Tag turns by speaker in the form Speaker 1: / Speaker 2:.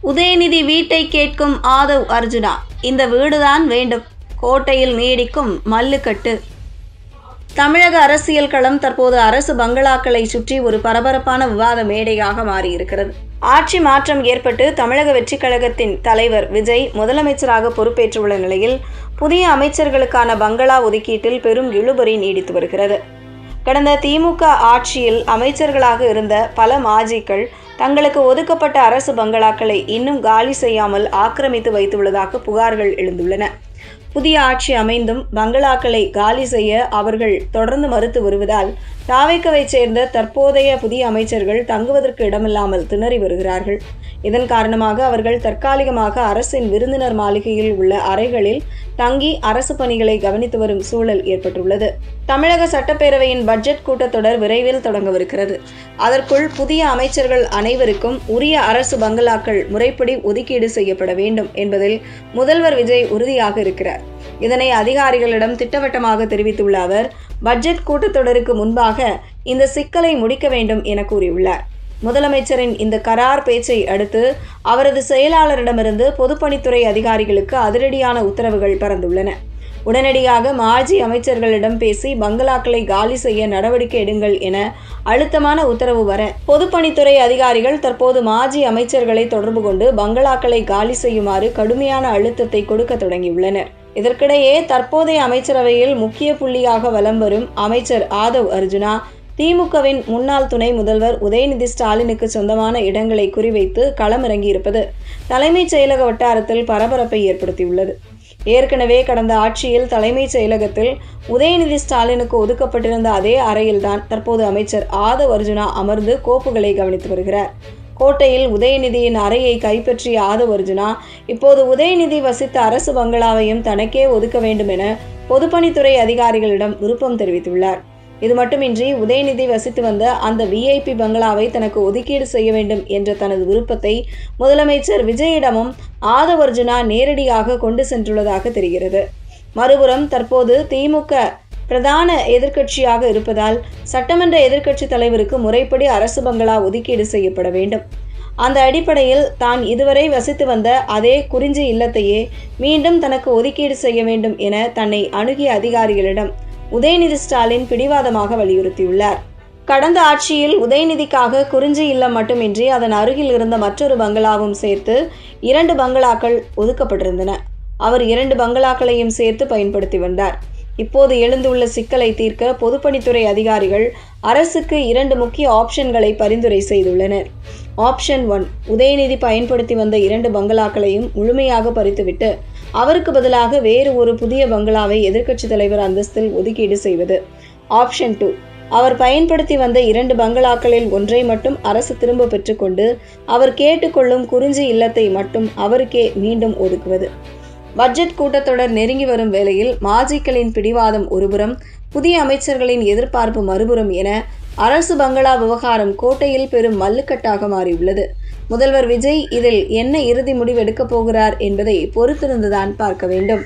Speaker 1: உதயநிதி வீட்டை கேட்கும் ஆதவ் அர்ஜுனா. இந்த வீடுதான் வேண்டும். கோட்டையில் நீடிக்கும் மல்லுக்கட்டு. தமிழக அரசியல் களம் தற்போது அரசு பங்களாக்களை சுற்றி ஒரு பரபரப்பான விவாத மேடையாக மாறியிருக்கிறது. ஆட்சி மாற்றம் ஏற்பட்டு தமிழக வெற்றிக் கழகத்தின் தலைவர் விஜய் முதலமைச்சராக பொறுப்பேற்றுள்ள நிலையில் புதிய அமைச்சர்களுக்கான பங்களா ஒதுக்கீட்டில் பெரும் இழுபறி நீடித்து வருகிறது. கடந்த திமுக ஆட்சியில் அமைச்சர்களாக இருந்த பல மாஜிக்கள் தங்களுக்கு ஒதுக்கப்பட்ட அரசு பங்களாக்களை இன்னும் காலி செய்யாமல் ஆக்கிரமித்து வைத்துள்ளதாக புகார்கள் எழுந்துள்ளன. புதிய ஆட்சி அமைந்தும் பங்களாக்களை காலி செய்ய அவர்கள் தொடர்ந்து மறுத்து வருவதால் தாவேக்காவைச் சேர்ந்த தற்போதைய புதிய அமைச்சர்கள் தங்குவதற்கு இடமில்லாமல் திணறி வருகிறார்கள். இதன் காரணமாக அவர்கள் தற்காலிகமாக அரசின் விருந்தினர் மாளிகையில் உள்ள அறைகளில் தங்கி அரசு பணிகளை கவனித்து வரும் சூழல் ஏற்பட்டுள்ளது. தமிழக சட்டப்பேரவையின் பட்ஜெட் கூட்டத்தொடர் விரைவில் தொடங்கவிருக்கிறது. அதற்குள் புதிய அமைச்சர்கள் அனைவருக்கும் உரிய அரசு பங்களாக்கள் முறைப்படி ஒதுக்கீடு செய்யப்பட வேண்டும் என்பதில் முதல்வர் விஜய் உறுதியாக இருக்கிறார். இதனை அதிகாரிகளிடம் திட்டவட்டமாக தெரிவித்துள்ள அவர் பட்ஜெட் கூட்டத்தொடருக்கு முன்பாக இந்த சிக்கலை முடிக்க வேண்டும் என கூறியுள்ளார். முதலமைச்சரின் இந்த கரார் பேச்சை அடுத்து அவரது செயலாளரிடமிருந்து பொதுப்பணித்துறை அதிகாரிகளுக்கு அதிரடியான உத்தரவுகள் பறந்துள்ளன. உடனடியாக மாஜி அமைச்சர்களிடம் பேசி பங்களாக்களை காலி செய்ய நடவடிக்கை எடுங்கள் என அழுத்தமான உத்தரவு வர பொதுப்பணித்துறை அதிகாரிகள் தற்போது மாஜி அமைச்சர்களை தொடர்பு கொண்டு பங்களாக்களை காலி செய்யுமாறு கடுமையான அழுத்தத்தை கொடுக்க தொடங்கியுள்ளனர். இதற்கிடையே தற்போதைய அமைச்சரவையில் முக்கிய புள்ளியாக வலம் வரும் அமைச்சர் ஆதவ் அர்ஜுனா திமுகவின் முன்னாள் துணை முதல்வர் உதயநிதி ஸ்டாலினுக்கு சொந்தமான இடங்களை குறிவைத்து களமிறங்கியிருப்பது தலைமைச் செயலக வட்டாரத்தில் பரபரப்பை ஏற்படுத்தியுள்ளது. ஏற்கனவே கடந்த ஆட்சியில் தலைமைச் செயலகத்தில் உதயநிதி ஸ்டாலினுக்கு ஒதுக்கப்பட்டிருந்த அதே அறையில்தான் தற்போது அமைச்சர் ஆதவ் அர்ஜுனா அமர்ந்து கோப்புகளை கவனித்து வருகிறார். கோட்டையில் உதயநிதியின் அறையை கைப்பற்றிய ஆதவ் அர்ஜுனா இப்போது உதயநிதி வசித்த அரசு பங்களாவையும் தனக்கே ஒதுக்க வேண்டும் என பொதுப்பணித்துறை அதிகாரிகளிடம் விருப்பம் தெரிவித்துள்ளார். இது மட்டுமின்றி உதயநிதி வசித்து வந்த அந்த VIP பங்களாவை தனக்கு ஒதுக்கீடு செய்ய வேண்டும் என்ற தனது விருப்பத்தை முதலமைச்சர் விஜயிடமும் ஆதவ் அர்ஜுனா நேரடியாக கொண்டு சென்றுள்ளதாக தெரிகிறது. மறுபுறம் தற்போது திமுக பிரதான எதிர்க்கட்சியாக இருப்பதால் சட்டமன்ற எதிர்க்கட்சி தலைவருக்கு முறைப்படி அரசு பங்களா ஒதுக்கீடு செய்யப்பட வேண்டும். அந்த அடிப்படையில் தான் இதுவரை வசித்து வந்த அதே குறிஞ்சி இல்லத்தையே மீண்டும் தனக்கு ஒதுக்கீடு செய்ய வேண்டும் என தன்னை அணுகிய அதிகாரிகளிடம் உதயநிதி ஸ்டாலின் பிடிவாதமாக வலியுறுத்தியுள்ளார். கடந்த ஆட்சியில் உதயநிதிக்காக குறிஞ்சி இல்லம் மட்டுமின்றி அதன் அருகில் இருந்த மற்றொரு பங்களாவும் சேர்த்து 2 பங்களாக்கள் ஒதுக்கப்பட்டிருந்தன. அவர் 2 பங்களாக்களையும் சேர்த்து பயன்படுத்தி வந்தார். இப்போது எழுந்துள்ள சிக்கலை தீர்க்க பொதுப்பணித்துறை அதிகாரிகள் அரசுக்கு 2 முக்கிய ஆப்ஷன்களை பரிந்துரை செய்துள்ளனர். ஆப்ஷன் 1, உதயநிதி பயன்படுத்தி வந்த 2 பங்களாக்களையும் முழுமையாக பறித்துவிட்டு அவருக்கு பதிலாக வேறு ஒரு புதிய பங்களாவை எதிர்க்கட்சி தலைவர் அந்தஸ்தில் ஒதுக்கீடு செய்வது. ஆப்ஷன் 2, அவர் பயன்படுத்தி வந்த 2 பங்களாக்களில் ஒன்றை மட்டும் அரசு திரும்ப பெற்றுக்கொண்டு அவர் கேட்டுக்கொள்ளும் குறிஞ்சி இல்லத்தை மட்டும் அவருக்கே மீண்டும் ஒதுக்குவது. பட்ஜெட் கூட்டத்தொடர் நெருங்கி வரும் வேளையில் மாஜிக்களின் பிடிவாதம் ஒருபுறம், புதிய அமைச்சர்களின் எதிர்பார்ப்பு மறுபுறம் என அரசு பங்களா விவகாரம் கோட்டையில் பெரும் மல்லுக்கட்டாக மாறியுள்ளது. முதல்வர் விஜய் இதில் என்ன இறுதி முடிவு எடுக்கப் போகிறார் என்பதை பொறுத்திருந்துதான் பார்க்க வேண்டும்.